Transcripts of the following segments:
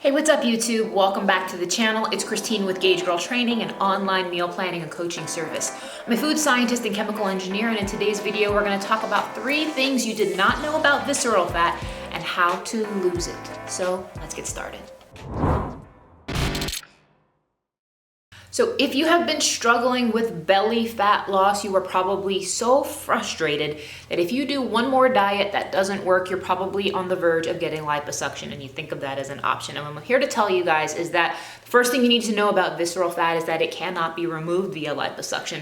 Hey, what's up YouTube? Welcome back to the channel. It's Christine with Gauge Girl Training, an online meal planning and coaching service. I'm a food scientist and chemical engineer, and in today's video, we're gonna talk about 3 things you did not know about visceral fat and how to lose it. So let's get started. So if you have been struggling with belly fat loss, you are probably so frustrated that if you do one more diet that doesn't work, you're probably on the verge of getting liposuction, and you think of that as an option. And what I'm here to tell you guys is that the first thing you need to know about visceral fat is that it cannot be removed via liposuction.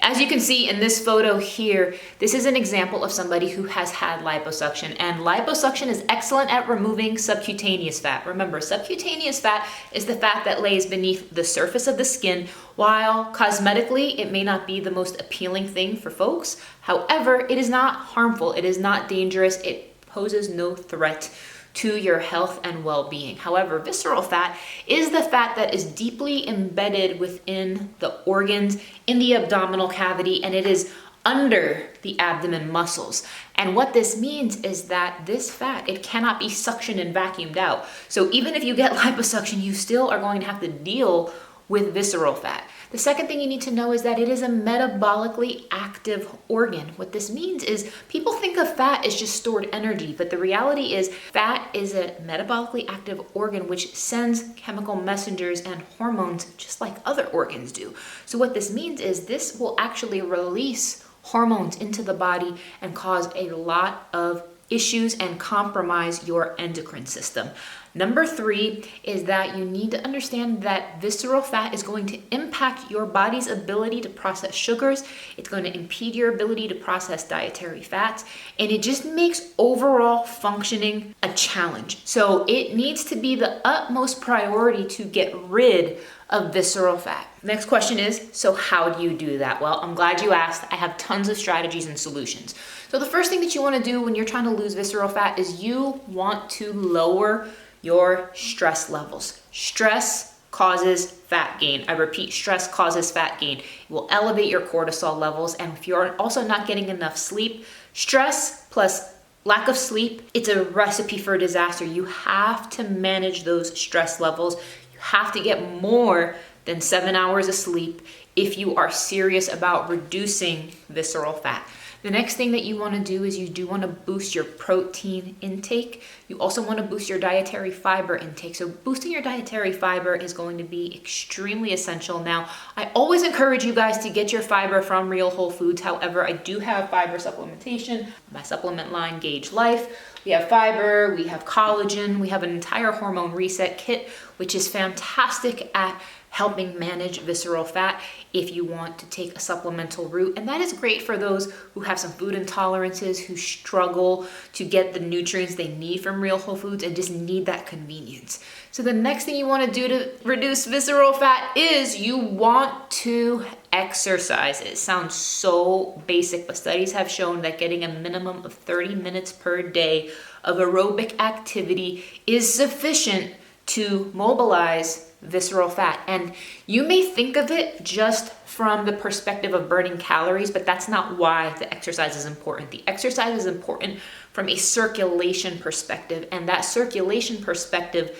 As you can see in this photo here, this is an example of somebody who has had liposuction, and liposuction is excellent at removing subcutaneous fat. Remember, subcutaneous fat is the fat that lays beneath the surface of the skin. While cosmetically, it may not be the most appealing thing for folks. However, it is not harmful. It is not dangerous. It poses no threat to your health and well-being. However, visceral fat is the fat that is deeply embedded within the organs in the abdominal cavity, and it is under the abdomen muscles. And what this means is that this fat, it cannot be suctioned and vacuumed out. So even if you get liposuction, you still are going to have to deal with visceral fat. The second thing you need to know is that it is a metabolically active organ. What this means is people think of fat as just stored energy, but the reality is fat is a metabolically active organ which sends chemical messengers and hormones just like other organs do. So what this means is this will actually release hormones into the body and cause a lot of issues and compromise your endocrine system. Number 3 is that you need to understand that visceral fat is going to impact your body's ability to process sugars. It's going to impede your ability to process dietary fats, and it just makes overall functioning a challenge. So it needs to be the utmost priority to get rid of visceral fat. Next question is, so how do you do that? Well, I'm glad you asked. I have tons of strategies and solutions. So the first thing that you want to do when you're trying to lose visceral fat is you want to lower your stress levels. Stress causes fat gain. I repeat, stress causes fat gain. It will elevate your cortisol levels, and if you're also not getting enough sleep, stress plus lack of sleep, it's a recipe for disaster. You have to manage those stress levels. You have to get more than 7 hours of sleep if you are serious about reducing visceral fat. The next thing that you want to do is you do want to boost your protein intake. You also want to boost your dietary fiber intake. So boosting your dietary fiber is going to be extremely essential. Now, I always encourage you guys to get your fiber from real whole foods. However, I do have fiber supplementation, my supplement line, Gauge Life. We have fiber, we have collagen, we have an entire hormone reset kit, which is fantastic at helping manage visceral fat if you want to take a supplemental route. And that is great for those who have some food intolerances, who struggle to get the nutrients they need from real whole foods and just need that convenience. So the next thing you want to do to reduce visceral fat is you want to exercise. It sounds so basic, but studies have shown that getting a minimum of 30 minutes per day of aerobic activity is sufficient to mobilize visceral fat. And you may think of it just from the perspective of burning calories, but that's not why the exercise is important. The exercise is important from a circulation perspective, and that circulation perspective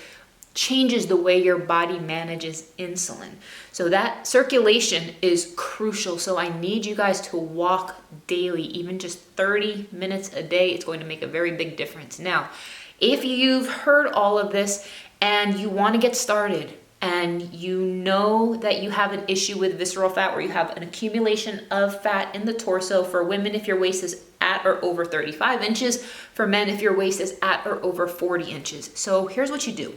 changes the way your body manages insulin. So that circulation is crucial. So I need you guys to walk daily, even just 30 minutes a day. It's going to make a very big difference. Now, if you've heard all of this and you want to get started, and you know that you have an issue with visceral fat where you have an accumulation of fat in the torso, for women if your waist is at or over 35 inches, for men if your waist is at or over 40 inches. So here's what you do.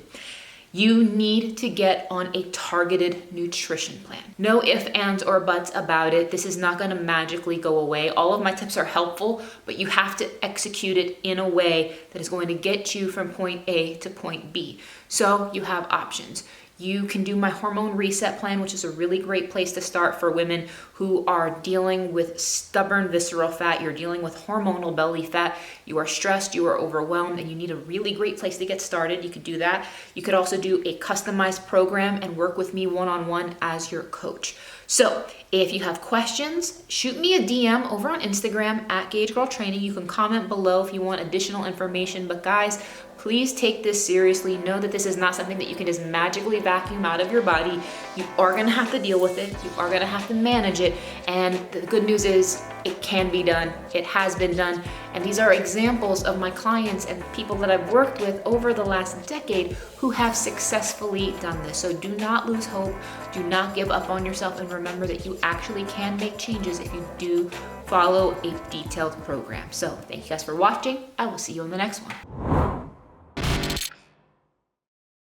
You need to get on a targeted nutrition plan. No ifs, ands, or buts about it. This is not gonna magically go away. All of my tips are helpful, but you have to execute it in a way that is going to get you from point A to point B. So you have options. You can do my hormone reset plan, which is a really great place to start for women who are dealing with stubborn visceral fat. You're dealing with hormonal belly fat. You are stressed, you are overwhelmed, and you need a really great place to get started. You could do that. You could also do a customized program and work with me one-on-one as your coach. So if you have questions, shoot me a DM over on Instagram at gaugegirltraining. You can comment below if you want additional information. But guys, please take this seriously. Know that this is not something that you can just magically vacuum out of your body. You are gonna have to deal with it. You are gonna have to manage it. And the good news is it can be done. It has been done. And these are examples of my clients and people that I've worked with over the last decade who have successfully done this. So do not lose hope. Do not give up on yourself, and remember that you actually can make changes if you do follow a detailed program. So thank you guys for watching. I will see you in the next one.